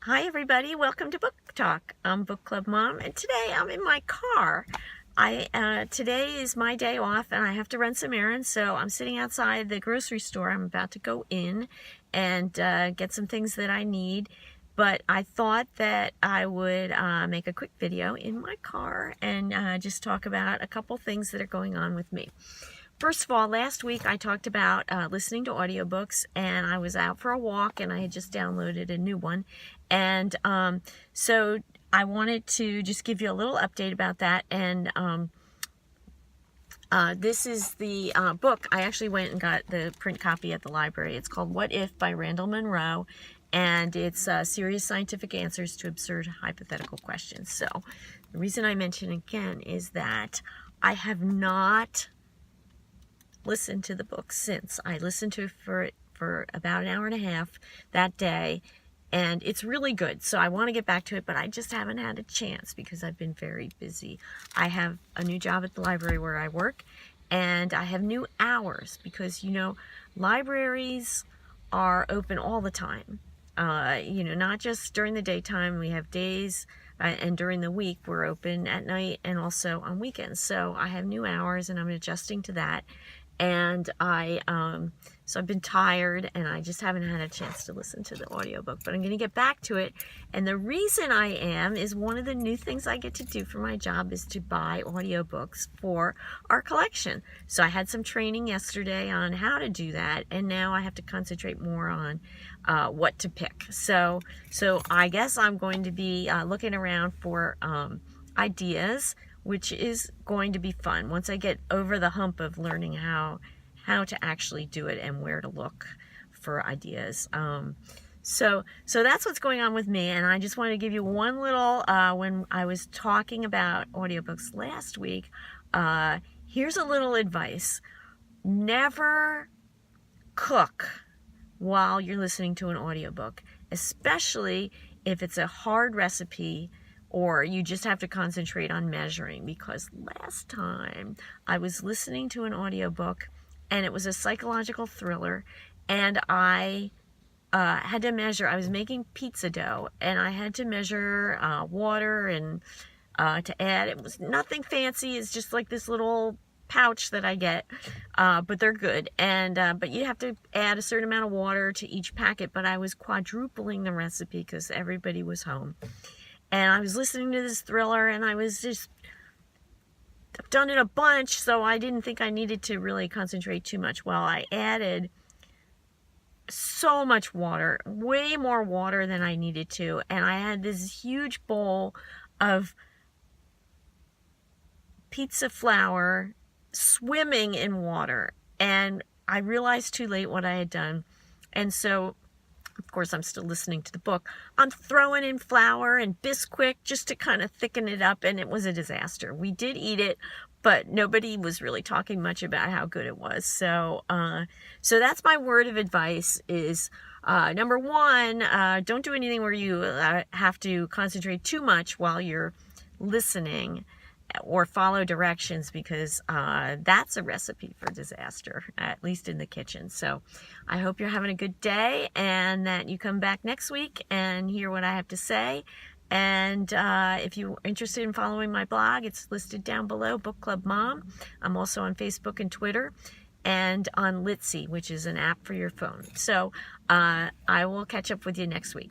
Hi everybody, welcome to Book Talk. I'm Book Club Mom, and today I'm in my car. Today is my day off and I have to run some errands, so I'm sitting outside the grocery store. I'm about to go in and get some things that I need, but I thought that I would make a quick video in my car and just talk about a couple things that are going on with me. First of all, last week I talked about listening to audiobooks, and I was out for a walk and I had just downloaded a new one. And so I wanted to just give you a little update about that. And this is the book. I actually went and got the print copy at the library. It's called What If by Randall Munroe, and it's serious scientific answers to absurd hypothetical questions. So the reason I mention it again is that I have not listened to the book since. I listened to it for about an hour and a half that day, and it's really good. So I want to get back to it, but I just haven't had a chance because I've been very busy. I have a new job at the library where I work, and I have new hours because, libraries are open all the time. Not just during the daytime. We have days, and during the week we're open at night and also on weekends. So I have new hours and I'm adjusting to that. And so I've been tired and I just haven't had a chance to listen to the audiobook, but I'm going to get back to it. And the reason I am is one of the new things I get to do for my job is to buy audiobooks for our collection. So I had some training yesterday on how to do that, and now I have to concentrate more on what to pick. So I guess I'm going to be looking around for ideas, which is going to be fun once I get over the hump of learning how to actually do it and where to look for ideas. So that's what's going on with me, and I just wanted to give you one little, when I was talking about audiobooks last week, here's a little advice. Never cook while you're listening to an audiobook, especially if it's a hard recipe or you just have to concentrate on measuring, because last time I was listening to an audiobook and it was a psychological thriller, and I had to measure. I was making pizza dough and I had to measure water and to add. It was nothing fancy. It's just like this little pouch that I get, but they're good. And but you have to add a certain amount of water to each packet. But I was quadrupling the recipe because everybody was home. And I was listening to this thriller, and I've done it a bunch, so I didn't think I needed to really concentrate too much. Well, I added so much water, way more water than I needed to, and I had this huge bowl of pizza flour swimming in water, and I realized too late what I had done. And so, of course, I'm still listening to the book. I'm throwing in flour and Bisquick just to kind of thicken it up, and it was a disaster. We did eat it, but nobody was really talking much about how good it was. So that's my word of advice is, number one, don't do anything where you have to concentrate too much while you're listening or follow directions, because that's a recipe for disaster, at least in the kitchen. So I hope you're having a good day and that you come back next week and hear what I have to say. And if you're interested in following my blog, it's listed down below, Book Club Mom. I'm also on Facebook and Twitter, and on Litzy, which is an app for your phone. So I will catch up with you next week.